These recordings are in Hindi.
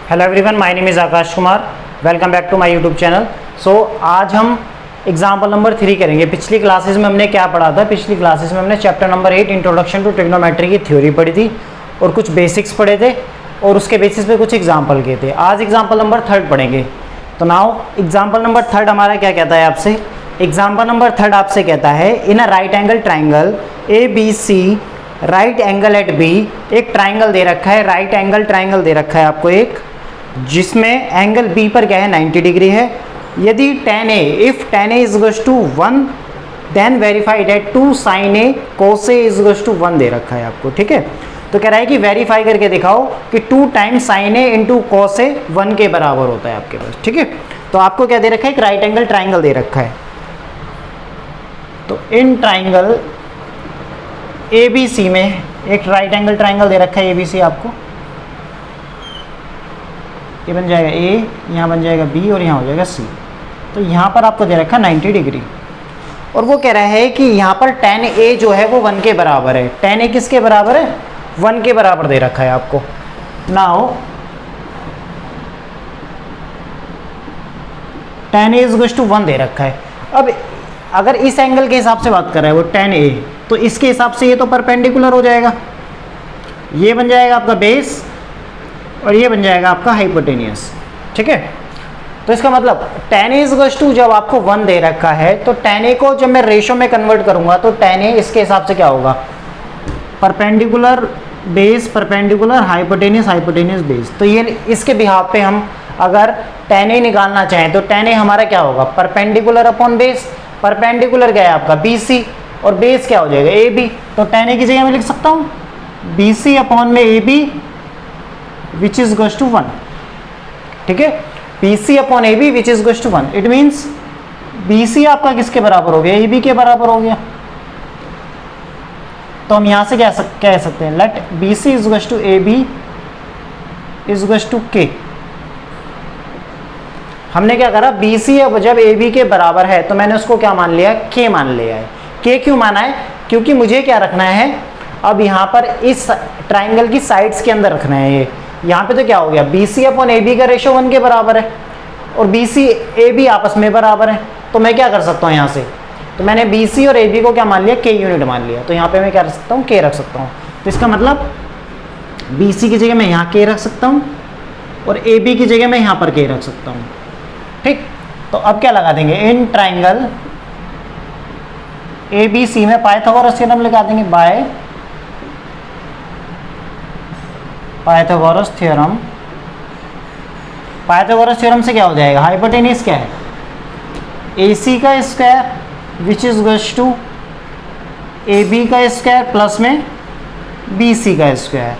Hello everyone, my name is Akash Kumar. Welcome back to my YouTube channel. आज हम एग्जाम्पल नंबर 3 करेंगे। पिछली क्लासेस में हमने क्या पढ़ा था? पिछली क्लासेस में हमने chapter number 8 introduction to trigonometry की थ्योरी पढ़ी थी और कुछ बेसिक्स पढ़े थे और उसके बेसिस पे कुछ एग्जाम्पल किए थे। आज एग्जाम्पल नंबर 3 पढ़ेंगे। तो नाउ एग्जाम्पल नंबर 3 हमारा क्या कहता है आपसे? एग्जाम्पल नंबर 3 आपसे कहता है in a right angle triangle A B C right angle at B. एक ट्राइंगल दे रखा है, राइट एंगल ट्राइंगल दे रखा है आपको एक, जिसमें एंगल बी पर क्या है 90 डिग्री है। यदि tan A, if tan A is to 1 then verify that 2 sin A cos A is to 1 दे रखा है आपको। ठीक है, तो कह रहा है कि वेरीफाई करके दिखाओ कि 2 times sin A into cos A 1 के बराबर होता है आपके पास। ठीक है, तो आपको क्या दे रखा है? एक राइट एंगल ट्राइंगल दे रखा है। तो इन ट्राइंगल ABC में एक राइट एंगल ट्राइंगल दे रखा है ABC आपको। ये बन जाएगा A, यहाँ बन जाएगा B और यहाँ हो जाएगा C। तो यहाँ पर आपको दे रखा है 90 डिग्री और वो कह रहा है कि यहाँ पर tan A जो है वो 1 के बराबर है। tan A किसके बराबर है? 1 के बराबर दे रखा है आपको। Now tan A is to 1 दे रखा है। अब अगर इस एंगल के हिसाब से बात कर रहा है वो tan A, तो इसके हिसाब से ये तो परपेंडिकुलर हो जाएगा। ये बन जाएगा आपका बेस और ये बन जाएगा आपका हाइपोटेनियस। ठीक है, तो इसका मतलब tan A इज टू जब आपको 1 दे रखा है तो tan A को जब मैं रेशो में कन्वर्ट करूंगा तो tan A इसके हिसाब से क्या होगा? Perpendicular base, perpendicular hypotenuse, hypotenuse base. तो ये इसके बिहाफ पे हम अगर tan A निकालना चाहें तो tan A हमारा क्या होगा? Perpendicular upon base. परपेंडिकुलर क्या है आपका? BC और बेस क्या हो जाएगा? AB। तो tan A की जगह मैं लिख सकता हूँ BC अपॉन में AB which is equals to 1। ठीक है, BC upon AB which is equals to 1। It means BC आपका किसके बराबर हो गया? AB के बराबर हो गया। तो हम यहां से कह सकते हैं let BC is equals to AB is equals to K। हमने क्या करा? BC अब जब AB के बराबर है तो मैंने उसको क्या मान लिया? K मान लिया है। K क्यों माना है? क्योंकि मुझे क्या रखना है? अब यहाँ पर इस ट्राइंगल की साइड्स के अंदर रखना है। ये यहाँ पे तो क्या हो गया? BC अपॉन AB का रेशो 1 के बराबर है और BC AB आपस में बराबर है। तो मैं क्या कर सकता हूँ यहाँ से? तो मैंने BC और AB को क्या मान लिया? K यूनिट मान लिया। तो यहाँ पे मैं क्या रख सकता हूँ? K रख सकता हूँ। तो इसका मतलब BC की जगह मैं यहाँ K रख सकता हूँ और AB की जगह मैं यहाँ पर K रख सकता हूँ। ठीक, तो अब क्या लगा देंगे? इन ट्राइंगल ABC में पाइथागोरस थ्योरम लगा देंगे by Pythagoras theorem. Pythagoras theorem से क्या हो जाएगा? हाइपोटेनियस क्या है? AC का square which is equals to AB का स्क्वायर प्लस में BC का स्क्वायर।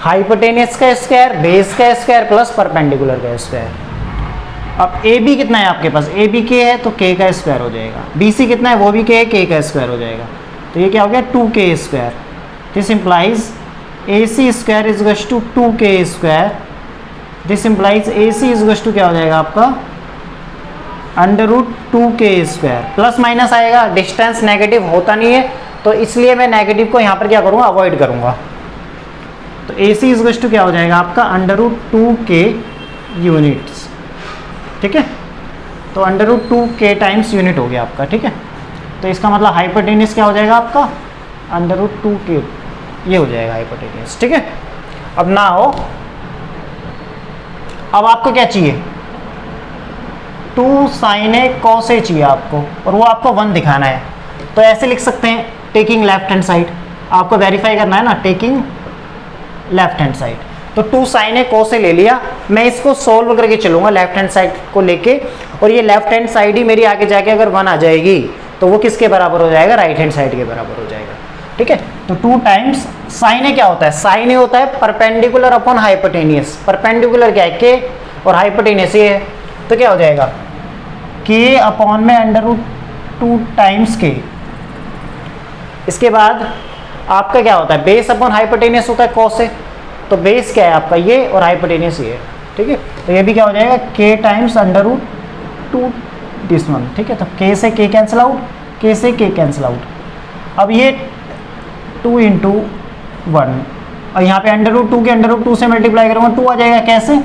हाइपोटेनियस का स्क्वायर, बेस का स्क्वायर प्लस परपेंडिकुलर का स्क्वायर। अब AB कितना है आपके पास? AB K है तो K का स्क्वायर हो जाएगा। BC कितना है? वो भी K है, K का स्क्वायर हो जाएगा। तो ये क्या हो गया? 2K square. This implies AC square is equals to 2K square. This implies AC is equals to क्या हो जाएगा आपका? Under root 2K square. Plus minus आएगा, डिस्टेंस नेगेटिव होता नहीं है तो इसलिए मैं नेगेटिव को यहाँ पर क्या करूँगा? अवॉइड करूँगा। तो AC इज गोज टू क्या हो जाएगा आपका? Under root 2K units. ठीक है, तो under root 2K times unit हो गया आपका। ठीक है, तो इसका मतलब हाइपोटेनियस क्या हो जाएगा आपका? अंडर रूट 2K, ये हो जाएगा हाइपोटेनियस। ठीक है, अब ना हो, अब आपको क्या चाहिए? 2 sin A cos A चाहिए आपको और वो आपको 1 दिखाना है। तो ऐसे लिख सकते हैं टेकिंग लेफ्ट हैंड साइड। आपको वेरीफाई करना है ना, टेकिंग लेफ्ट हैंड साइड। तो 2 sin A cos A ले लिया। मैं इसको सोल्व करके चलूंगा लेफ्ट हैंड साइड को लेके और ये लेफ्ट हैंड साइड ही मेरी आगे जाके अगर 1 आ जाएगी तो वो किसके बराबर हो जाएगा? राइट हैंड साइड के बराबर हो जाएगा। ठीक है, तो 2 टाइम्स sin A क्या होता है? sin A होता है परपेंडिकुलर अपॉन हाइपोटेनियस। परपेंडिकुलर क्या है? K और हाइपोटेनियस ये है। तो क्या हो जाएगा? K अपॉन में अंडर रूट 2 टाइम्स K। इसके बाद आपका क्या होता है? बेस अपॉन हाइपोटेनियस होता है cos A। तो बेस क्या है आपका? ये और हाइपोटेनियस ये है। ठीक है, तो ये भी क्या हो जाएगा? K times under root 2 this one. ठीक है, तो K से K कैंसिल आउट, K से K कैंसिल आउट। अब ये 2 इंटू 1 और यहाँ पे अंडर रूट 2 के अंडर रूट 2 से मल्टीप्लाई करूँगा 2 आ जाएगा। कैसे?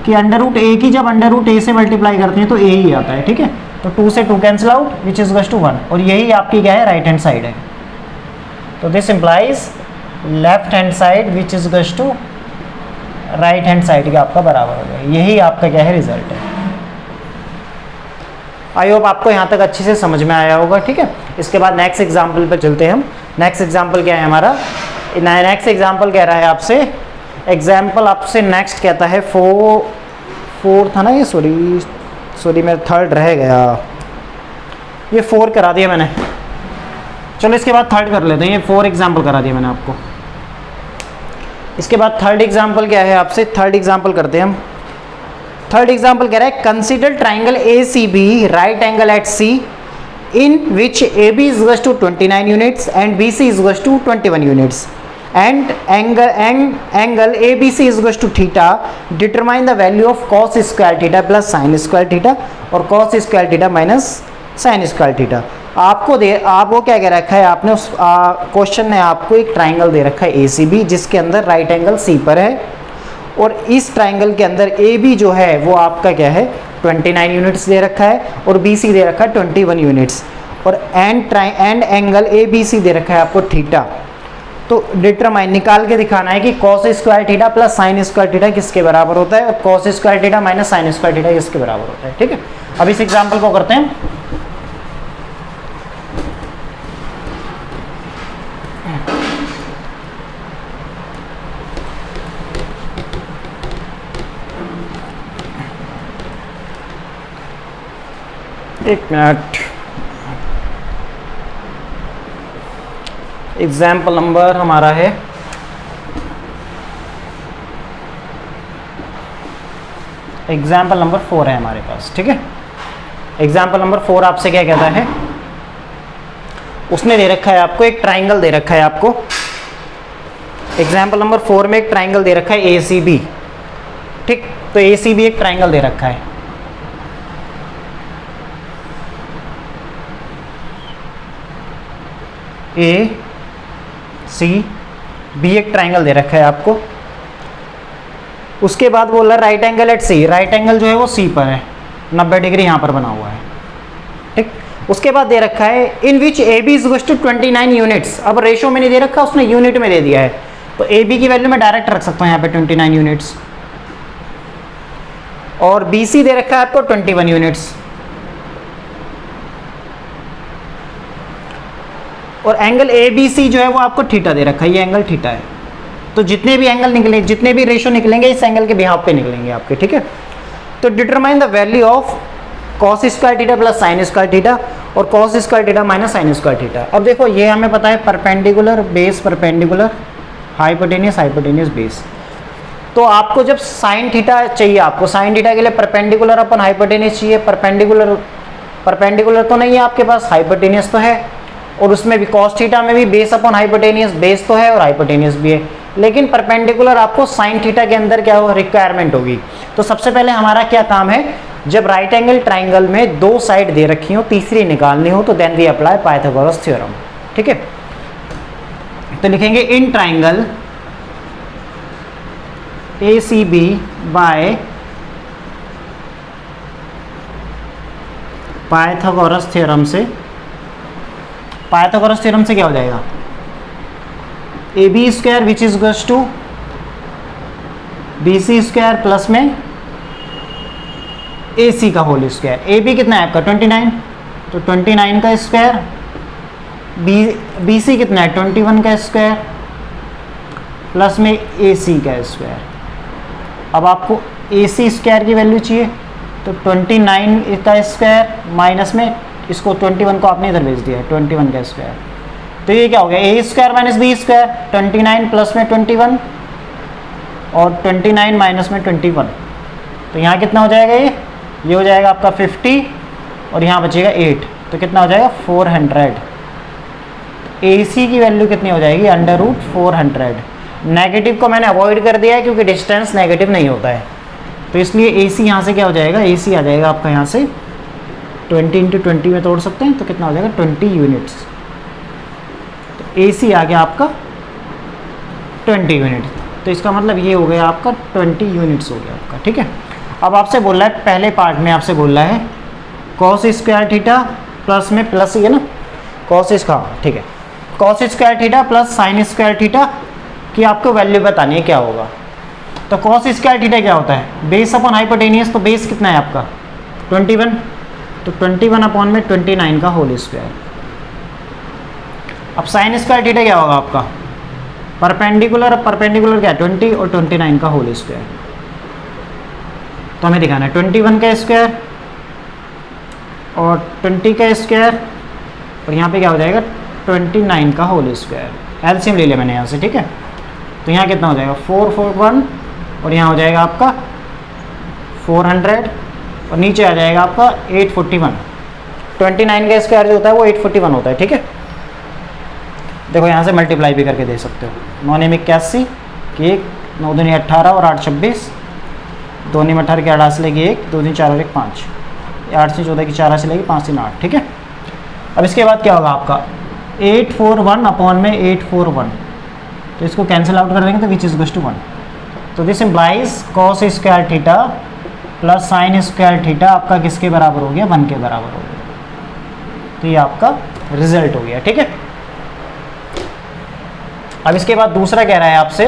कि अंडर रूट ए की जब अंडर रूट ए से मल्टीप्लाई करते हैं तो ए ही आता है, ठीक है। तो 2 से 2 cancel out which is equals to 1, और यही आपकी क्या है, राइट हैंड साइड है। तो this implies left hand side which is equals to right hand side के आपका बराबर हो जाएगा। यही आपका क्या है, रिजल्ट है। आई होप आपको यहाँ तक अच्छे से समझ में आया होगा, ठीक है। इसके बाद नेक्स्ट एग्जाम्पल पर चलते हैं हम। नेक्स्ट एग्जाम्पल क्या है हमारा, नेक्स्ट एग्जाम्पल कह रहा है आपसे, एग्जाम्पल आपसे नेक्स्ट कहता है फोर था ना ये, सॉरी मेरा थर्ड रह गया, ये 4 करा दिया मैंने। चलो इसके बाद थर्ड कर लेते हैं, ये 4 एग्जाम्पल करा दिया मैंने आपको। इसके बाद थर्ड एग्जाम्पल क्या है आपसे, थर्ड एग्जाम्पल करते हैं हम। थर्ड एग्जाम्पल कह रहा है consider triangle A C B right angle at C in which A B is equals to 29 units and B C is equals to 21 units and angle ABC is equals to theta. Determine the value of cos square theta plus sin square theta और cos square theta minus sin square theta। आपको क्या कह रखा है, आपने उस क्वेश्चन ने आपको एक ट्राइंगल दे रखा है ACB जिसके अंदर राइट एंगल C पर है, और इस ट्राइंगल के अंदर AB जो है वो आपका क्या है 29 यूनिट्स दे रखा है, और BC दे रखा है 21 यूनिट्स, और एंड एंगल ABC दे रखा है आपको थीटा। तो डिटरमाइन निकाल के दिखाना है कि cos square theta plus sine square theta किसके बराबर होता है, और cos square theta minus sign square theta किसके बराबर होता है, ठीक है। अब इस एग्जांपल को करते हैं। एक मिनट, एग्जाम्पल नंबर हमारा है एग्जाम्पल नंबर 4 है हमारे पास, ठीक है। एग्जाम्पल नंबर 4 आपसे क्या कहता है, उसने दे रखा है आपको एक ट्राइंगल दे रखा है आपको। एग्जाम्पल नंबर 4 में एक ट्राइंगल दे रखा है ACB, ठीक। तो ACB एक ट्राइंगल दे रखा है, ACB एक ट्राइंगल दे रखा है आपको। उसके बाद बोला right angle at C, right angle जो है वो C पर है, 90 डिग्री यहाँ पर बना हुआ है, ठीक। उसके बाद दे रखा है in which AB is equals to 29 units. अब रेशो में नहीं दे रखा, उसने यूनिट में दे दिया है, तो AB की वैल्यू मैं डायरेक्ट रख सकता हूँ यहाँ पे 29 यूनिट्स, और BC दे रखा है आपको 21 यूनिट्स, और एंगल ABC जो है वो आपको थीटा दे रखा है, ये एंगल थीटा है। तो जितने भी एंगल निकले, जितने भी रेशो निकलेंगे इस एंगल के बिहाफ पे निकलेंगे आपके, ठीक है। तो determine the value of cos square theta plus sine square theta और cos square theta minus sign square theta. अब देखो ये हमें पता है perpendicular base perpendicular, hypotenuse hypotenuse base. तो आपको जब साइन थीटा चाहिए, आपको साइन थीटा के लिए परपेंडिकुलर अपन हाइपोटेनियस चाहिए। परपेंडिकुलर तो नहीं है आपके पास, हाइपोटेनियस तो है, और उसमें भी cos थीटा में भी बेस अपॉन हाइपोटेनियस, बेस तो है और हाइपोटेनियस भी है, लेकिन परपेंडिकुलर आपको साइन थीटा के अंदर क्या हो रिक्वायरमेंट होगी। तो सबसे पहले हमारा क्या काम है, जब राइट एंगल ट्राइंगल में 2 साइड दे रखी हो, तीसरी निकालनी हो, तो then we apply Pythagoras theorem, ठीक है। तो लिखेंगे in triangle ACB by Pythagoras theorem से, पाइथागोरस थ्योरम से क्या हो जाएगा, AB square which is equals to BC square plus में AC का होल स्क्वायर। AB कितना है आपका 29, तो 29 का स्क्वायर, BC कितना है 21 का स्क्वायर प्लस में AC का स्क्वायर। अब आपको AC स्क्वायर की वैल्यू चाहिए, तो 29 का स्क्वायर माइनस में इसको 21 को आपने इधर भेज दिया है 21 का स्क्वायर। तो ये क्या हो गया, A square minus B square, 29 plus में 21 और 29 माइनस में 21। तो यहाँ कितना हो जाएगा, ये हो जाएगा आपका 50 और यहाँ बचेगा 8, तो कितना हो जाएगा 400। AC की वैल्यू कितनी हो जाएगी √400। नेगेटिव को मैंने अवॉइड कर दिया है क्योंकि डिस्टेंस नेगेटिव नहीं होता है, तो इसलिए AC यहाँ से क्या हो जाएगा, AC आ जाएगा आपका यहाँ से 20 × 20 में तोड़ सकते हैं, तो कितना हो जाएगा 20 यूनिट्स। तो AC आ गया आपका 20 यूनिट, तो इसका मतलब ये हो गया आपका 20 यूनिट्स हो गया आपका, ठीक है। अब आपसे बोल रहा है, पहले पार्ट में आपसे बोल रहा है कॉस स्क्वायर थीटा प्लस में प्लस ही है ना, कॉस इसका ठीक है, cos square theta plus sine square theta की आपको वैल्यू बतानी है क्या होगा। तो कॉस स्क्वायर थीटा क्या होता है, बेस अपॉन हाइपोटेनियस, तो बेस कितना है आपका 21, तो 21 अपॉन में 29 का होल स्क्वायर। अब साइन स्क्वायर थीटा क्या होगा आपका, परपेंडिकुलर, अब परपेंडिकुलर क्या है 20 और 29 का होल स्क्वायर। तो हमें दिखाना है 21 का स्क्वायर और 20 का स्क्वायर, और यहाँ पे क्या हो जाएगा 29 का होल स्क्वायर। एलसीएम ले लिया मैंने यहाँ से, ठीक है। तो यहाँ कितना हो जाएगा 441 और यहाँ हो जाएगा आपका 400 और नीचे आ जाएगा आपका 841। 29 का स्क्वायर जो होता है वो 841 होता है, ठीक है। देखो यहाँ से मल्टीप्लाई भी करके दे सकते हो, 9 में 81 की 1, 9 दूनी 18 और 8 26, 2 में 18 की 8 से लेगी 1, 2 दूनी 4 और 1 5, 8 से 14 की 4 से लेगी 5 3 8, ठीक है। अब इसके बाद क्या होगा आपका 841 अपॉन में 841, तो इसको कैंसिल आउट कर देंगे तो विच इज इक्वल टू 1। तो this implies cos square theta plus sine square theta आपका किसके बराबर हो गया, 1 के बराबर हो गया। तो ये आपका रिजल्ट हो गया, ठीक है। अब इसके बाद दूसरा कह रहा है आपसे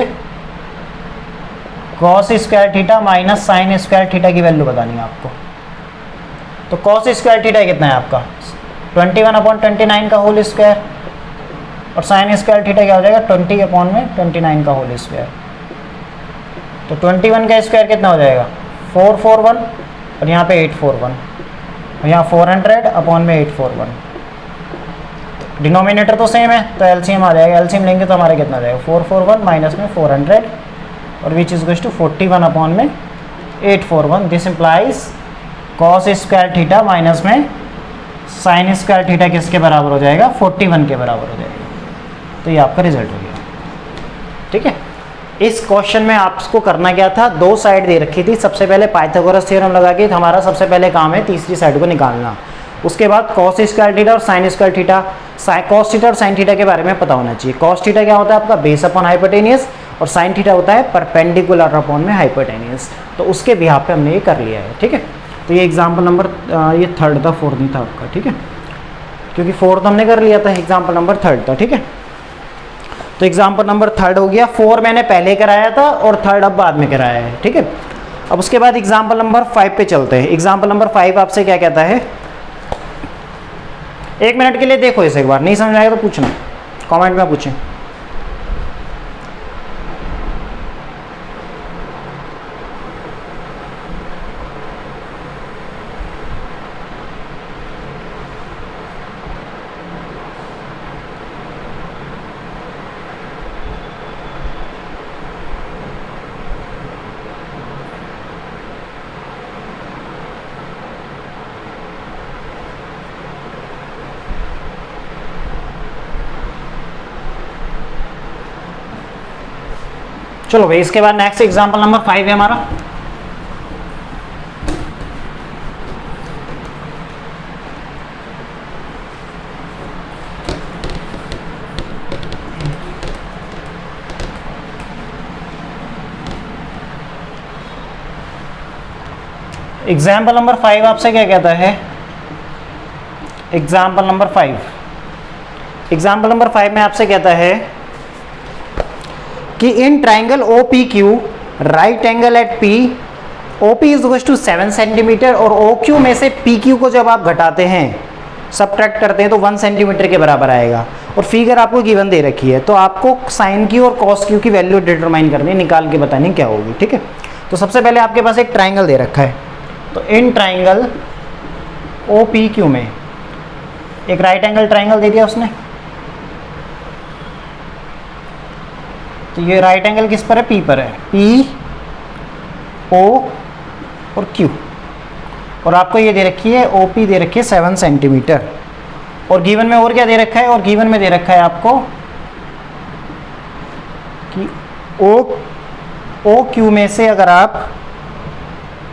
cos square theta minus sign square theta की वैल्यू बतानी है आपको। तो कॉस स्क्वायर थीटा कितना है आपका 21 अपॉन 29 का होल स्क्वायर, और साइन स्क्वायर थीटा क्या हो जाएगा 20 अपॉन में 29 का होल स्क्वायर। तो 21 का स्क्वायर कितना हो जाएगा 441 और यहाँ पे 841 और यहाँ 400 अपॉन में 841। डिनोमिनेटर तो सेम है तो एलसीएम आ जाएगा, एलसीएम लेंगे तो हमारा कितना आ जाएगा 441 माइनस में 400 और which is equal to 41 upon में 841। This implies cos square theta minus में साइन स्क्वायर थीटा किसके बराबर हो जाएगा 41 के बराबर हो जाएगा। तो ये आपका रिजल्ट हो गया, ठीक है। इस क्वेश्चन में आपको करना क्या था, 2 साइड दे रखी थी, सबसे पहले पाइथागोरस थ्योरम लगा के हमारा सबसे पहले काम है तीसरी साइड को निकालना। उसके बाद कॉस स्क्वायर थीटा और sign square theta, cos theta और साइन थीटा के बारे में पता होना चाहिए। कॉस थीटा क्या होता है आपका बेस अपॉन हाइपोटेनियस और साइन थीटा होता है परपेंडिकुलर अपॉन में हाइपोटेनियस। तो उसके बिहाफ पे हमने ये कर लिया है, ठीक है। तो ये एग्जाम्पल नंबर ये 3rd था, 4th नहीं था आपका, ठीक है, क्योंकि 4th हमने कर लिया था, एग्जाम्पल नंबर 3rd था, ठीक है। तो एग्जाम्पल नंबर 3rd हो गया, 4 मैंने पहले कराया था और 3rd अब बाद में कराया है, ठीक है। अब उसके बाद एग्जाम्पल नंबर 5 पे चलते हैं। एग्जाम्पल नंबर 5 आपसे क्या कहता है, 1 मिनट के लिए देखो इसे एक बार, नहीं समझ आएगा तो पूछना, कमेंट में पूछें। चलो भाई, इसके बाद नेक्स्ट एग्जांपल नंबर 5 है हमारा। एग्जाम्पल नंबर 5 आपसे क्या कहता है, एग्जाम्पल नंबर 5 में आपसे कहता है कि in triangle O P Q right angle at P O P is equal to 7 centimetre और ओ क्यू में से पी क्यू को जब आप घटाते हैं सबट्रैक्ट करते हैं तो 1 सेंटीमीटर के बराबर आएगा। और फिगर आपको गिवन दे रखी है, तो आपको साइन क्यू और कॉस क्यू की वैल्यू डिटरमाइन करनी है, निकाल के बतानी क्या होगी, ठीक है। तो सबसे पहले आपके पास एक ट्राइंगल दे रखा है, तो in triangle O P Q में एक राइट एंगल ट्राइंगल दे दिया उसने। तो ये राइट एंगल किस पर है, पी पर है, पी ओ और क्यू, और आपको ये दे रखी है ओ पी दे रखी है 7 सेंटीमीटर। और गिवन में और क्या दे रखा है, और गिवन में दे रखा है आपको कि ओ क्यू में से अगर आप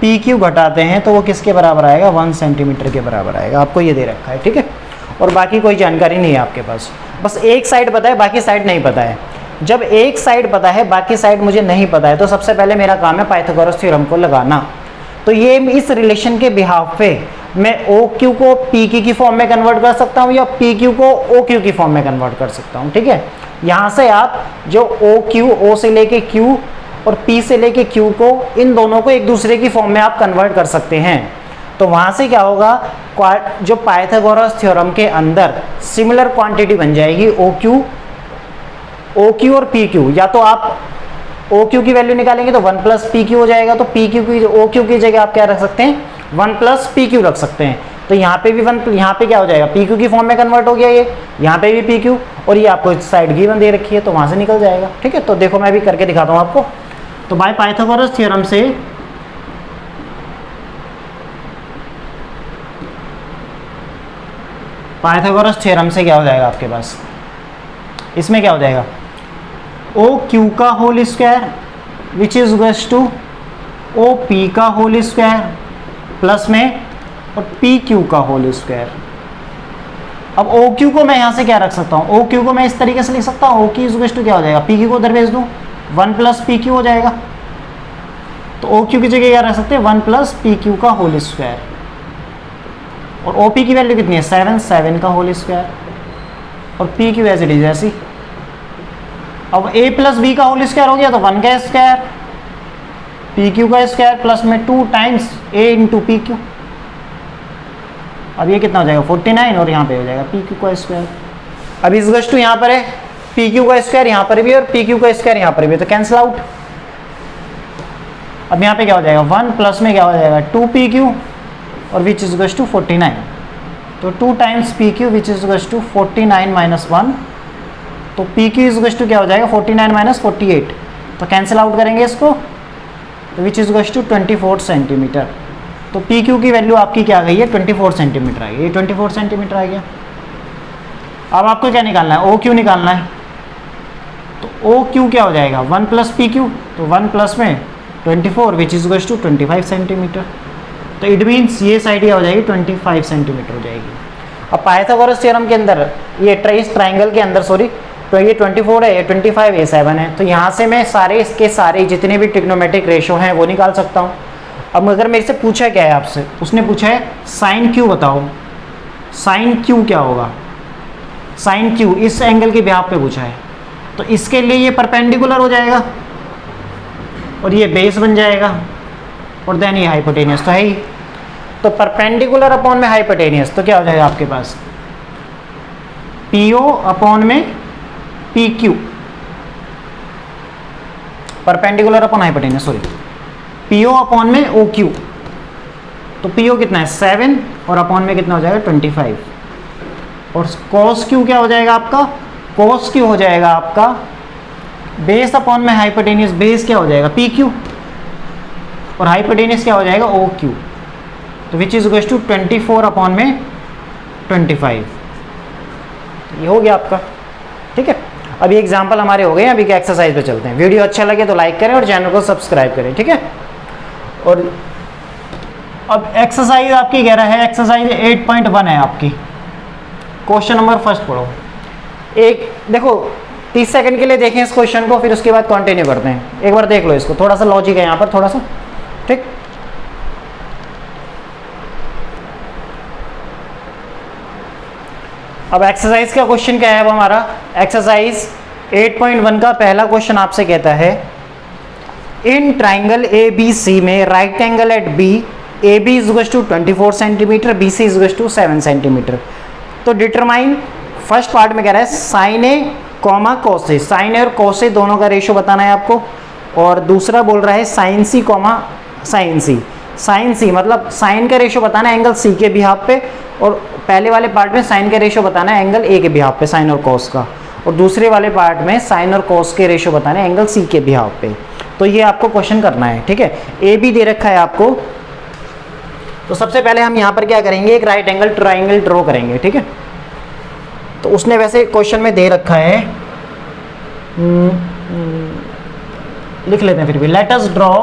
पी क्यू घटाते हैं तो वो किसके बराबर आएगा 1 सेंटीमीटर के बराबर आएगा, आपको ये दे रखा है, ठीक है। और बाकी कोई जानकारी नहीं है आपके पास, बस एक साइड पता है बाकी साइड नहीं पता है। जब एक साइड पता है बाकी साइड मुझे नहीं पता है तो सबसे पहले मेरा काम है पाइथागोरस थ्योरम को लगाना। तो ये इस रिलेशन के बिहाफ पे मैं ओ क्यू को पी क्यू की फॉर्म में कन्वर्ट कर सकता हूँ या पी क्यू को ओ क्यू की फॉर्म में कन्वर्ट कर सकता हूँ, ठीक है। यहाँ से आप जो ओ क्यू, ओ से लेके क्यू और पी से लेके क्यू को, इन दोनों को एक दूसरे की फॉर्म में आप कन्वर्ट कर सकते हैं। तो वहाँ से क्या होगा, जो पाइथागोरस थ्योरम के अंदर सिमिलर क्वांटिटी बन जाएगी ओ क्यू और पी क्यू। या तो आप ओ क्यू की वैल्यू निकालेंगे तो 1 प्लस पी क्यू हो जाएगा, तो पी क्यू की ओ क्यू की जगह आप क्या रख सकते हैं, 1 प्लस पी क्यू रख सकते हैं। तो यहाँ पे भी यहाँ पे क्या हो जाएगा, पी क्यू की फॉर्म में कन्वर्ट हो गया ये, यहाँ पे भी पी क्यू, और ये आपको साइड गिवन दे रखी है तो वहाँ से निकल जाएगा, ठीक है। तो देखो मैं भी करके दिखाता हूँ आपको। तो बाय पाइथागोरस थ्योरम से क्या हो जाएगा आपके पास, इसमें क्या हो जाएगा, ओ क्यू का whole square which is equals to O P का होल स्क्वायर प्लस में और पी क्यू का होल स्क्वायर। अब ओ क्यू को मैं यहाँ से क्या रख सकता हूँ, ओ क्यू को मैं इस तरीके से लिख सकता हूँ, O Q is equals to क्या हो जाएगा, पी क्यू को उधर भेज दूँ, 1 प्लस पी क्यू हो जाएगा। तो ओ क्यू की जगह क्या रख सकते हैं, 1 प्लस पी क्यू का होल स्क्वायर, और ओ पी की वैल्यू कितनी है, 7 का होल स्क्वायर, और P Q as it is ऐसी। अब a प्लस बी का होल स्क्वायर हो गया तो 1 का स्क्वायर, पी क्यू का स्क्वायर प्लस में 2 times a into P Q. अब ये कितना हो जाएगा 49, और यहाँ पे हो जाएगा पी क्यू का स्क्वायर। अब इस गश टू यहाँ पर है, पी क्यू का स्क्वायर यहाँ पर भी और पी क्यू का स्क्वायर यहाँ पर भी, तो कैंसिल आउट। अब यहाँ पे क्या हो जाएगा, 1 प्लस में क्या हो जाएगा 2 पी क्यू और विच इज गश टू 49, तो 2 times P Q which is गश टू 49 माइनस 1, तो पी क्यू इज गश टू क्या हो जाएगा 49 माइनस 48, तो कैंसिल आउट करेंगे इसको, तो विच इज गश टू 24 सेंटीमीटर। तो पी क्यू की वैल्यू आपकी क्या आ गई है, 24 सेंटीमीटर आ गई, ये 24 सेंटीमीटर आ गया। अब आपको क्या निकालना है, ओ क्यू निकालना है, तो ओ क्यू क्या हो जाएगा 1 प्लस पी क्यू, तो 1 प्लस में 24 विच इज गश टू 25 सेंटीमीटर, तो इट मीन्स ये साइड क्या हो जाएगी 25 सेंटीमीटर हो जाएगी। अब पाइथागोरस थ्योरम के अंदर ये इस ट्राइंगल के अंदर सॉरी, तो ये 24 है, ये 25, ये 7 है, तो यहाँ से मैं सारे इसके सारे जितने भी ट्रिग्नोमेट्रिक रेशो हैं वो निकाल सकता हूँ। अब अगर मेरे से पूछा क्या है आपसे, उसने पूछा है साइन क्यू बताओ, साइन क्यू क्या होगा, साइन क्यू इस एंगल के बिहाफ पे पूछा है, तो इसके लिए ये परपेंडिकुलर हो जाएगा और ये बेस बन जाएगा और देन ये हाइपोटेनियस तो है ही, तो परपेंडिकुलर अपॉन में हाइपोटेनियस, तो क्या हो जाएगा आपके पास PO अपॉन में PQ, perpendicular upon hypotenuse sorry, PO upon में OQ, तो PO कितना है 7 और अपॉन में कितना हो जाएगा 25, और cos Q क्या हो जाएगा आपका, cos Q हो जाएगा आपका बेस अपॉन में हाइपोटेनियस, बेस क्या हो जाएगा PQ और हाइपोटेनियस क्या हो जाएगा OQ, तो which is equals to 24 upon में 25, ये हो गया आपका, ठीक है। अब ये एग्जाम्पल हमारे हो गए, अभी के एक्सरसाइज पे चलते हैं। वीडियो अच्छा लगे तो लाइक करें और चैनल को सब्सक्राइब करें, ठीक है। और अब एक्सरसाइज आपकी कह रहा है, एक्सरसाइज 8.1 है आपकी, क्वेश्चन नंबर फर्स्ट पढ़ो। एक देखो 30 सेकंड के लिए देखें इस क्वेश्चन को, फिर उसके बाद कंटिन्यू करते हैं। एक बार देख लो इसको, थोड़ा सा लॉजिक है यहाँ पर थोड़ा सा, ठीक। अब एक्सरसाइज का क्वेश्चन क्या है, अब हमारा एक्सरसाइज 8.1 का पहला क्वेश्चन आपसे कहता है इन ट्राइंगल ABC में right angle at B, AB is equal to 24 centimetre, BC is equal to 7 centimetre. तो डिटरमाइन, फर्स्ट पार्ट में कह रहा है sine A comma cos A, sine A और कॉस ए दोनों का रेशो बताना है आपको, और दूसरा बोल रहा है साइन सी कॉमा साइन सी, साइन सी मतलब साइन का रेशो बताना है एंगल सी के बिहाफ पे, और पहले वाले पार्ट में साइन का रेशो बताना है एंगल ए के बिहाफ पे, साइन और कॉस का, और दूसरे वाले पार्ट में साइन और कॉस के रेशो बताना है एंगल सी के बिहाफ पे। तो ये आपको क्वेश्चन करना है, ठीक है। ए बी दे रखा है आपको, तो सबसे पहले हम यहाँ पर क्या करेंगे, एक राइट एंगल ट्राइंगल ड्रॉ करेंगे, ठीक है। तो उसने वैसे क्वेश्चन में दे रखा है, लिख लेते हैं फिर भी, late us draw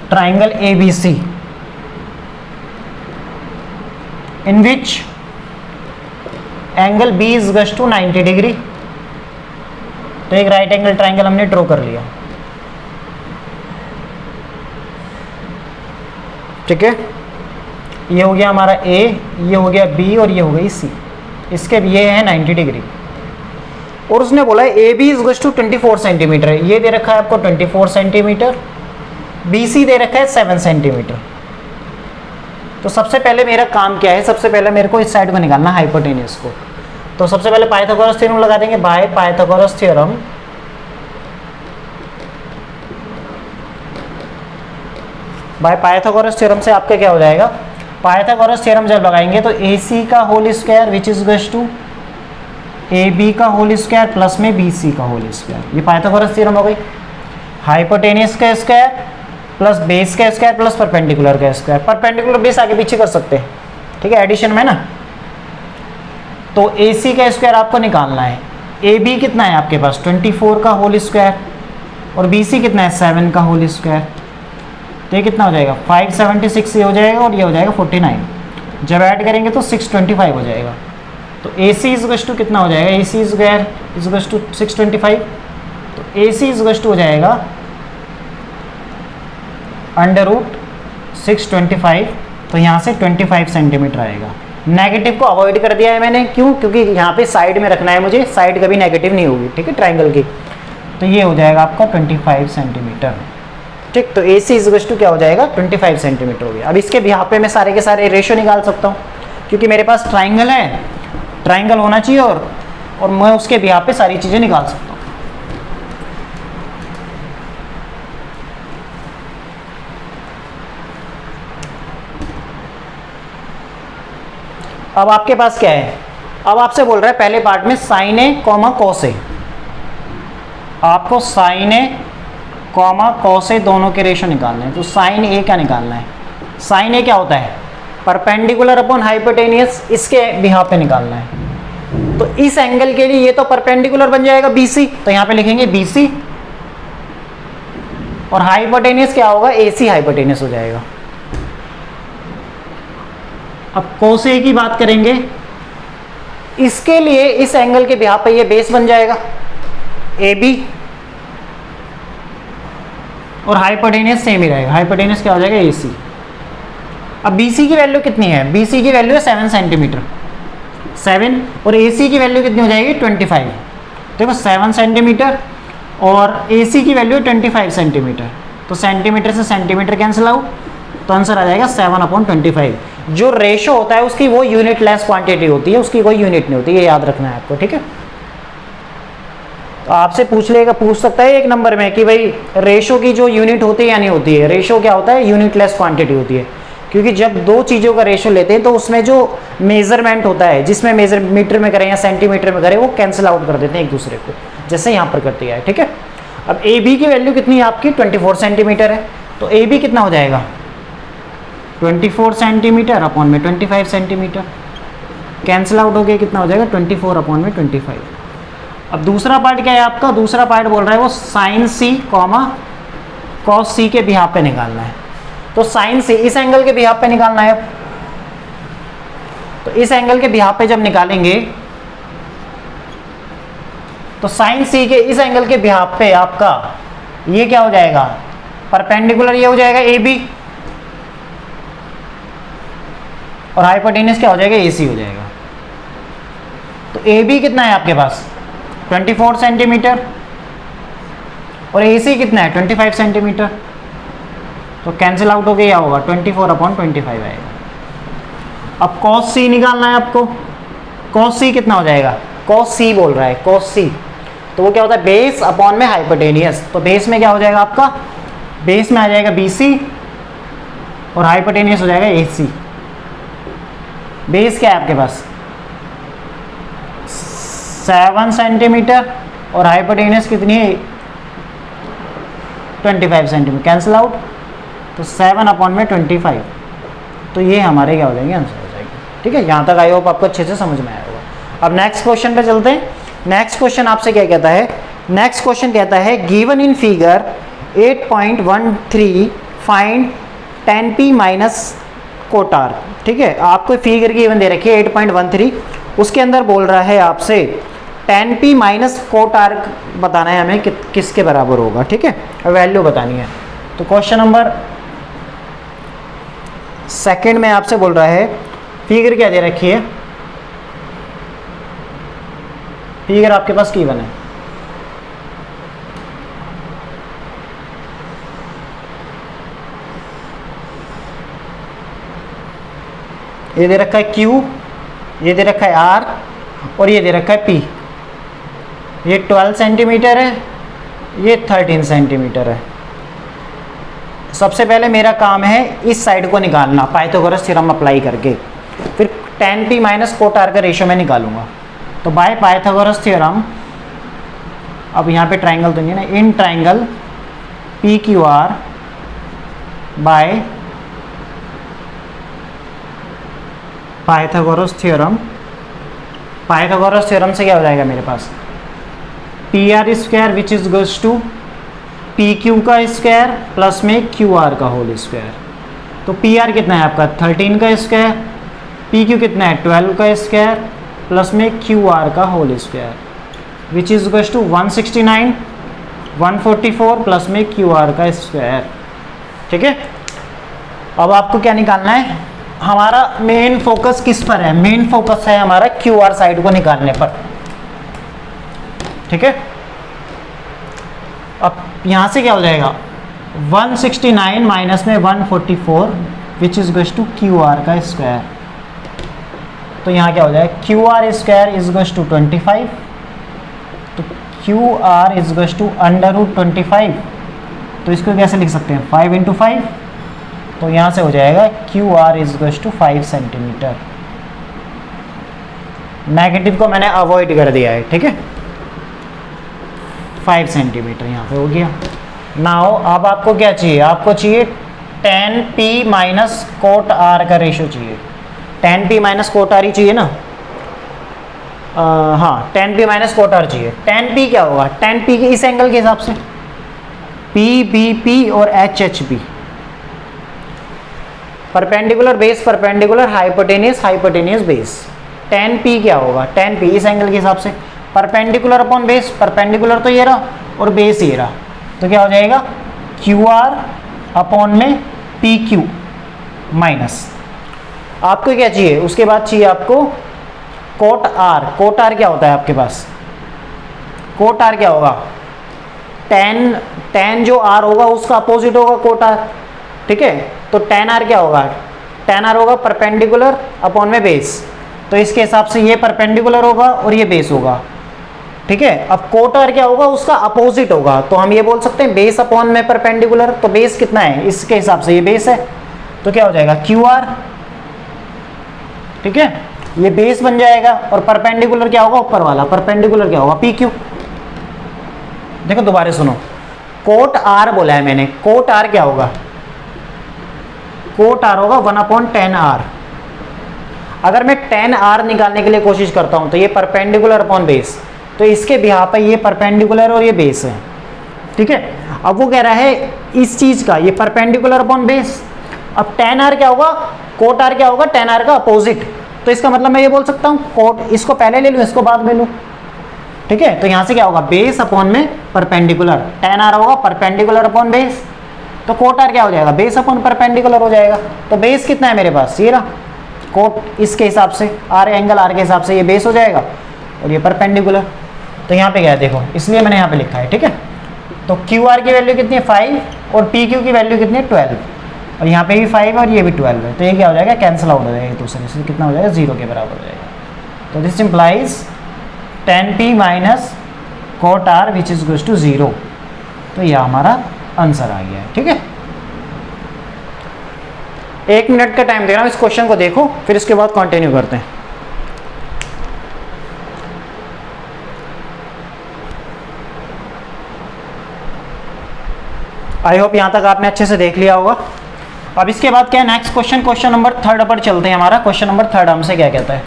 triangle ABC in which angle B is equal to 90 degree. तो एक राइट एंगल ट्राइंगल हमने ड्रॉ कर लिया। ठीक है, ये हो गया हमारा ए, ये हो गया बी और ये हो गई सी। इसके भी ये है 90 डिग्री। और उसने बोला है A B is to 24 centimetre है, ये दे रखा है आपको 24 सेंटीमीटर, बी सी दे रखा है 7 सेंटीमीटर। तो सबसे पहले मेरा काम क्या है, सबसे पहले मेरे को इस साइड को निकालना हाइपोटेन्यूस को। तो सबसे पहले पाइथागोरस थ्योरम लगा देंगे। बाय पाइथागोरस थ्योरम से आपका क्या हो जाएगा, पाइथागोरस थ्योरम जब लगाएंगे तो ए सी का whole square which is equals to A B का होल स्क्वायर प्लस में बी सी का होल स्क्वायर, ये पाइथागोरस थ्योरम हो गई। हाइपोटेन्यूस का स्क्वायर प्लस बेस का स्क्वायर प्लस परपेंडिकुलर का स्क्वायर, परपेंडिकुलर बेस आगे पीछे कर सकते हैं, ठीक है, एडिशन में ना। तो ए सी का स्क्वायर आपको निकालना है। ए बी कितना है आपके पास 24 का होल स्क्वायर और बी सी कितना है 7 का होल स्क्वायर। तो ये कितना हो जाएगा 576 ये हो जाएगा और ये हो जाएगा 49। जब ऐड करेंगे तो 625 हो जाएगा। तो ए सी इज टू कितना हो जाएगा, ए सी स्क्वायर इज टू 625। तो ए सी इज टू हो जाएगा अंडर रूट 625। तो यहाँ से 25 सेंटीमीटर आएगा। नेगेटिव को अवॉइड कर दिया है मैंने, क्यों, क्योंकि यहाँ पे साइड में रखना है मुझे, साइड कभी नेगेटिव नहीं होगी, ठीक है, ट्राइंगल की। तो ये हो जाएगा आपका 25 सेंटीमीटर, ठीक। तो ए सी इज टू क्या हो जाएगा 25 सेंटीमीटर हो गया। अब इसके यहाँ पे मैं सारे के सारे रेशियो निकाल सकता हूँ, क्योंकि मेरे पास ट्राइंगल है, ट्राइंगल होना चाहिए और मैं उसके यहाँ पे सारी चीज़ें निकाल सकता हूँ। अब आपके पास क्या है, अब आपसे बोल रहा है पहले पार्ट में साइन ए कॉमा कॉस ए, आपको साइन ए कॉमा कॉस ए दोनों के रेशो निकालने हैं। तो साइन ए का निकालना है। साइन ए क्या होता है, परपेंडिकुलर अपॉन हाइपोटेनियस, इसके बिहाफ पे निकालना है। तो इस एंगल के लिए ये तो परपेंडिकुलर बन जाएगा BC, तो यहाँ पे लिखेंगे BC, और हाइपोटेनियस क्या होगा AC हाइपोटेनियस हो जाएगा। अब कोस ए की बात करेंगे, इसके लिए इस एंगल के बिहाफ पे ये बेस बन जाएगा AB, और हाइपोटेनियस सेम ही रहेगा, हाइपोटेनियस क्या हो जाएगा AC। अब BC की वैल्यू कितनी है, BC की वैल्यू है 7 सेंटीमीटर, 7, और AC की वैल्यू कितनी हो जाएगी 25। देखो 7 सेंटीमीटर और AC की वैल्यू 25 सेंटीमीटर, तो सेंटीमीटर से सेंटीमीटर कैंसिल आउट, तो आंसर आ जाएगा 7/25। जो रेशो होता है उसकी वो यूनिट लेस क्वांटिटी होती है, उसकी कोई यूनिट नहीं होती, ये याद रखना है आपको, ठीक है। तो आपसे पूछ सकता है एक नंबर में कि भाई रेशो की जो यूनिट होती है या नहीं होती है। रेशो क्या होता है, यूनिट लेस क्वांटिटी होती है, क्योंकि जब दो चीज़ों का रेशो लेते हैं तो उसमें जो मेजरमेंट होता है, जिसमें मेजर मीटर में करें या सेंटीमीटर में करें, वो कैंसिल आउट कर देते हैं एक दूसरे को, जैसे यहाँ पर करते हैं, ठीक है। अब ए बी की वैल्यू कितनी है आपकी 24 सेंटीमीटर है, तो ए बी कितना हो जाएगा 24 सेंटीमीटर अपॉन में 25 सेंटीमीटर, कैंसिल आउट हो गया, कितना हो जाएगा 24/25। अब दूसरा पार्ट क्या है आपका, दूसरा पार्ट बोल रहा है वो साइन सी कॉमा कॉस सी के बिहाफ पे निकालना है। तो साइन सी इस एंगल के बिहाफ पे निकालना है। तो इस एंगल के बिहाफ पे जब निकालेंगे तो साइन सी के इस एंगल के बिहाफ पे आपका ये क्या हो जाएगा परपेंडिकुलर, ये हो जाएगा ए बी, और हाइपोटेन्यूस क्या हो जाएगा AC हो जाएगा। तो AB कितना है आपके पास 24 सेंटीमीटर और AC कितना है 25 सेंटीमीटर, तो कैंसिल आउट हो गया, क्या होगा 24/25 आएगा। अब cos C निकालना है आपको। cos C कितना हो जाएगा, cos C बोल रहा है, cos C, तो वो क्या होता है बेस अपॉन में हाइपोटेनियस। तो बेस में क्या हो जाएगा आपका, बेस में आ जाएगा BC और हाइपोटेनियस हो जाएगा AC। बेस क्या है आपके पास 7 सेंटीमीटर और हाइपोटेनियस कितनी है 25 सेंटीमीटर, कैंसिल आउट, तो 7/25। तो ये हमारे क्या हो जाएंगे आंसर हो जाएगा, ठीक है। यहाँ तक आई होप आपको अच्छे से समझ में आया होगा। अब नेक्स्ट क्वेश्चन पे चलते हैं। नेक्स्ट क्वेश्चन आपसे क्या कहता है, नेक्स्ट क्वेश्चन कहता है given in figure 8.13 find 10p minus कोटार, ठीक है। आपको फिगर की इवन दे रखी है 8.13, उसके अंदर बोल रहा है आपसे 10p माइनस कोटार बताना है हमें किसके बराबर होगा, ठीक है, वैल्यू बतानी है। तो क्वेश्चन नंबर सेकंड में आपसे बोल रहा है फिगर क्या दे रखी है, फिगर आपके पास गिवन है, ये दे रखा है Q, ये दे रखा है R और ये दे रखा है P। ये 12 सेंटीमीटर है, ये 13 सेंटीमीटर है। सबसे पहले मेरा काम है इस साइड को निकालना पाइथागोरस थ्योरम अप्लाई करके, फिर tan P minus cot R का रेशियो मैं निकालूंगा। तो बाय पाइथागोरस थ्योरम, अब यहाँ पे ट्राइंगल तो नहीं है ना, in triangle PQR by Pythagoras theorem, Pythagoras theorem से क्या हो जाएगा मेरे पास, PR square which is equals to PQ का स्क्वायर प्लस में QR का होल स्क्वायर। तो PR कितना है आपका 13 का स्क्वायर, PQ कितना है 12 का स्क्वायर प्लस में QR का whole square which is equals to 169 144 plus में QR का स्क्वायर। ठीक है, अब आपको क्या निकालना है, हमारा मेन फोकस किस पर है, मेन फोकस है हमारा QR साइड को निकालने पर। ठीक है, अब यहां से क्या हो जाएगा 169 माइनस में 144 which is equals to QR का स्क्वायर। तो यहां क्या हो जाएगा QR square is equals to 25, तो QR इज गोज टू √25। तो इसको कैसे लिख सकते हैं 5 × 5, तो यहाँ से हो जाएगा QR is equals to 5 centimetre. Negative को मैंने अवॉइड कर दिया है। ठीक है, 5 सेंटीमीटर यहाँ पे हो गया। नाउ अब आपको क्या चाहिए, आपको चाहिए tan P minus cot R का रेशियो चाहिए। tan P minus cot R ही चाहिए ना, हाँ tan P minus cot R चाहिए। tan P क्या होगा, tan P के इस एंगल के हिसाब से PBP और HHP, perpendicular base perpendicular, hypotenuse hypotenuse base. tan P क्या होगा, tan P इस एंगल के हिसाब से परपेंडिकुलर अपॉन बेस, परपेंडिकुलर तो ये रहा और बेस ये रहा, तो क्या हो जाएगा QR अपॉन में PQ माइनस, आपको क्या चाहिए उसके बाद चाहिए आपको कोट R। कोट R क्या होता है आपके पास, कोट R क्या होगा, tan जो R होगा उसका अपोजिट होगा कोट R। ठीक है, तो tan R क्या होगा, tan R होगा परपेंडिकुलर अपॉन में बेस, तो इसके हिसाब से ये परपेंडिकुलर होगा और ये बेस होगा। ठीक है, अब कोट R क्या होगा, उसका अपोजिट होगा, तो हम ये बोल सकते हैं बेस अपॉन में परपेंडिकुलर, तो बेस कितना है इसके हिसाब से ये बेस है, तो क्या हो जाएगा QR। ठीक है, ये बेस बन जाएगा और परपेंडिकुलर क्या होगा ऊपर वाला, परपेंडिकुलर क्या होगा PQ। देखो दोबारा सुनो, कोट R बोला है मैंने, कोट R क्या होगा, कोट R होगा 1/tan R। अगर मैं tan R निकालने के लिए कोशिश करता हूं तो ये परपेंडिकुलर अपॉन बेस, तो इसके बिहाफ पे ये परपेंडिकुलर और ये बेस है। ठीक है, अब वो कह रहा है इस चीज का ये परपेंडिकुलर अपॉन बेस। अब tan R क्या होगा, कोट R क्या होगा, tan R का अपोजिट, तो इसका मतलब मैं ये बोल सकता हूँ कोट, इसको पहले ले लूँ इसको बाद में लूँ। ठीक है, तो यहाँ से क्या होगा बेस अपॉन में परपेंडिकुलर, tan R होगा परपेंडिकुलर अपॉन बेस, तो कोट R क्या हो जाएगा बेस अपॉन परपेंडिकुलर हो जाएगा। तो बेस कितना है मेरे पास, ये रहा, कोट इसके हिसाब से R एंगल R के हिसाब से ये बेस हो जाएगा और ये परपेंडिकुलर। तो यहाँ पे क्या है देखो, इसलिए मैंने यहाँ पे लिखा है। ठीक है, तो QR की वैल्यू कितनी है 5 और PQ की वैल्यू कितनी है 12, और यहाँ पे भी 5 और ये भी 12 है, तो ये क्या हो जाएगा कैंसिल आउट हो जाएगा एक दूसरे से, कितना हो जाएगा 0 के बराबर हो जाएगा। तो this implies tan P minus cot R which is equals to 0। तो यह हमारा आंसर आ गया है। ठीक है, 1 मिनट का टाइम दे रहा हूँ, इस क्वेश्चन को देखो फिर इसके बाद कंटिन्यू करते हैं। आई होप यहाँ तक आपने अच्छे से देख लिया होगा। अब इसके बाद क्या है नेक्स्ट क्वेश्चन, क्वेश्चन नंबर 3 पर चलते हैं। हमारा क्वेश्चन नंबर 3 हमसे क्या कहता है,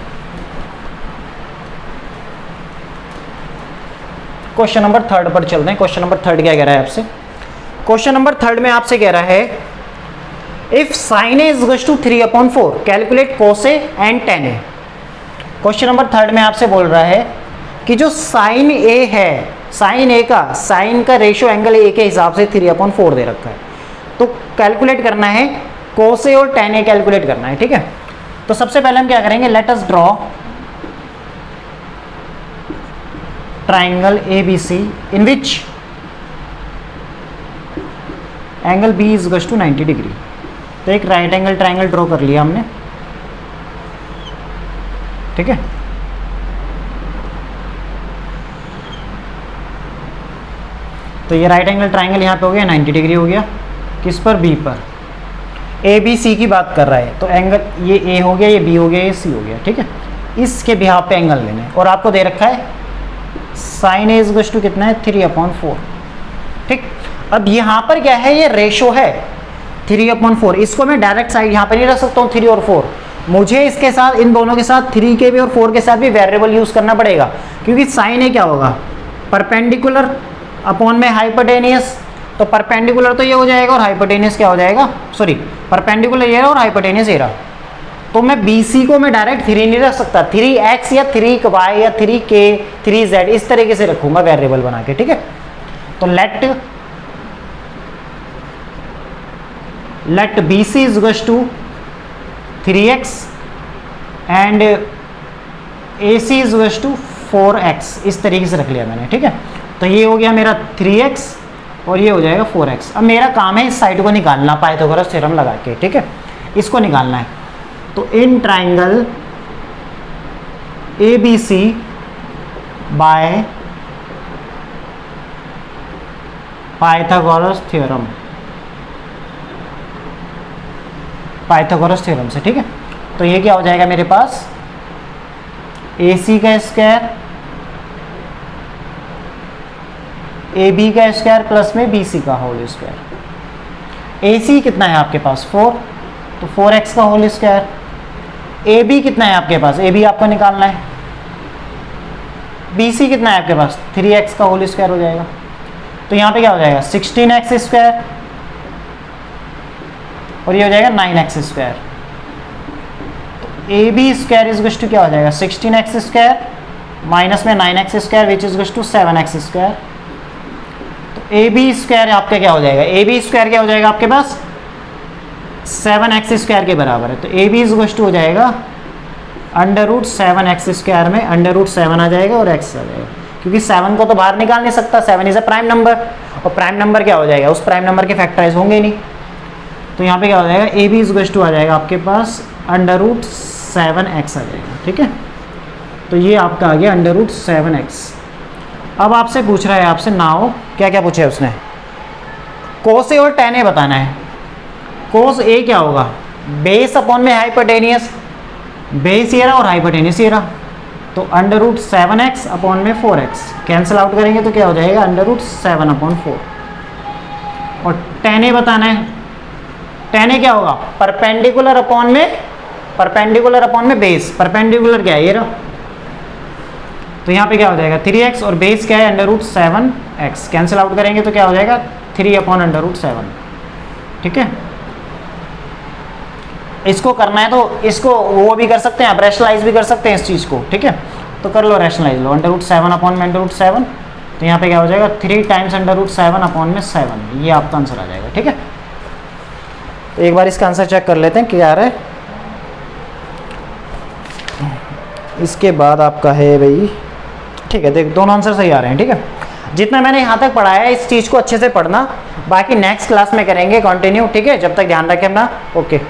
क्वेश्चन नंबर 3 पर चलते हैं। क्वेश्चन नंबर 3 क्या कह रहा है आपसे, क्वेश्चन नंबर 3 में आपसे कह रहा है if sin a is equal to 3/4 calculate cos a and tan a। Question number 3 में आपसे बोल रहा है कि जो sin a है, sin a का साइन का रेशियो एंगल a के हिसाब से 3/4 दे रखा है, तो कैलकुलेट करना है कोसे और tan A कैलकुलेट करना है, ठीक है। तो सबसे पहले हम क्या करेंगे, let us draw triangle ABC in which angle B is equal to 90 degree. तो एक राइट एंगल ट्राइंगल ड्रॉ कर लिया हमने, ठीक है। तो ये राइट एंगल ट्राइंगल यहाँ पे हो गया 90 डिग्री हो गया, किस पर, B पर। ABC की बात कर रहा है, तो एंगल ये A हो गया, ये B हो गया, ये C हो गया, ठीक है। इसके बिहाफ पे एंगल लेने हैं, और आपको दे रखा है साइन A इज टू कितना है, 3/4, ठीक। अब यहाँ पर क्या है, ये रेशो है 3/4। इसको मैं डायरेक्ट साइड यहाँ पर नहीं रख सकता हूँ 3 और 4, मुझे इसके साथ, इन दोनों के साथ 3 के भी और 4 के साथ भी वेरिएबल यूज़ करना पड़ेगा, क्योंकि साइन A क्या होगा, परपेंडिकुलर अपॉन में हाइपोटेनियस। तो परपेंडिकुलर तो ये हो जाएगा और हाइपोटेनियस क्या हो जाएगा, सॉरी परपेंडिकुलर ये रहा और हाइपोटेनियस ये रहा। तो मैं BC को मैं डायरेक्ट 3 नहीं रख सकता, 3x या 3y या 3k 3z इस तरीके से रखूंगा वेरिएबल बना के, ठीक है। तो let BC is equal to 3x and AC is equal to 4x, इस तरीके से रख लिया मैंने, ठीक है। तो ये हो गया मेरा 3x और ये हो जाएगा 4x। अब मेरा काम है इस साइड को निकालना पाइथागोरस थ्योरम लगा के, ठीक है, इसको निकालना है। तो in triangle ABC bye Pythagoras theorem, Pythagoras theorem से, ठीक है। तो ये क्या हो जाएगा मेरे पास, AC का स्क्वायर AB का स्क्वायर प्लस में BC का होल स्क्वायर। AC कितना है आपके पास 4, तो 4x का होल स्क्वायर। AB कितना है आपके पास, AB आपको निकालना है। BC कितना है आपके पास, 3x का होल स्क्वायर हो जाएगा। तो यहाँ पे क्या हो जाएगा 16x स्क्वायर और ये हो जाएगा 9x स्क्वायर। तो AB square is equal to क्या हो जाएगा 16x स्क्वायर माइनस में 9x square which is equal to 7x square. तो AB स्क्वायर आपका क्या हो जाएगा, AB स्क्वायर क्या हो जाएगा आपके पास 7x स्क्वायर के बराबर है। तो AB इज इक्वल टू हो जाएगा √7x स्क्वायर में √7 आ जाएगा और x आ जाएगा, क्योंकि 7 को तो बाहर निकाल नहीं सकता, 7 इज अ प्राइम नंबर, और प्राइम नंबर क्या हो जाएगा, उस प्राइम नंबर के फैक्टराइज होंगे ही नहीं। तो यहाँ पे क्या हो जाएगा AB इज इक्वल टू आ जाएगा आपके पास √7x आ जाएगा, ठीक है। तो ये आपका आ गया √7x। अब आपसे पूछ रहा है, आपसे नाउ क्या क्या पूछा है उसने, कोस A और tan A बताना है। कोस A क्या होगा, बेस अपॉन में हाइपोटेनियस, बेस ये रहा और हाइपोटेनियस ये रहा, तो √7x अपॉन में 4x कैंसिल आउट करेंगे तो क्या हो जाएगा √7/4। और tan A बताना है, tan A क्या होगा परपेंडिकुलर अपॉन में बेस, परपेंडिकुलर क्या है ये रहा, तो यहाँ पे क्या हो जाएगा 3x और बेस क्या है √7x कैंसिल आउट करेंगे तो क्या हो जाएगा 3/√7, ठीक है। इसको करना है तो इसको वो भी कर सकते हैं आप, रैशनलाइज भी कर सकते हैं इस चीज़ को, ठीक है। तो कर लो रैशनलाइज लो, √7/√7, तो यहाँ पे क्या हो जाएगा 3 टाइम्स √7/7, ये आपका आंसर आ जाएगा, ठीक है। तो एक बार इसका आंसर चेक कर लेते हैं क्या आ रहा है। इसके बाद आपका है भाई, ठीक है, देख दोनों आंसर सही आ रहे हैं, ठीक है। जितना मैंने यहाँ तक पढ़ाया है इस चीज़ को अच्छे से पढ़ना, बाकी नेक्स्ट क्लास में करेंगे कंटिन्यू, ठीक है। जब तक ध्यान रखें अपना, ओके।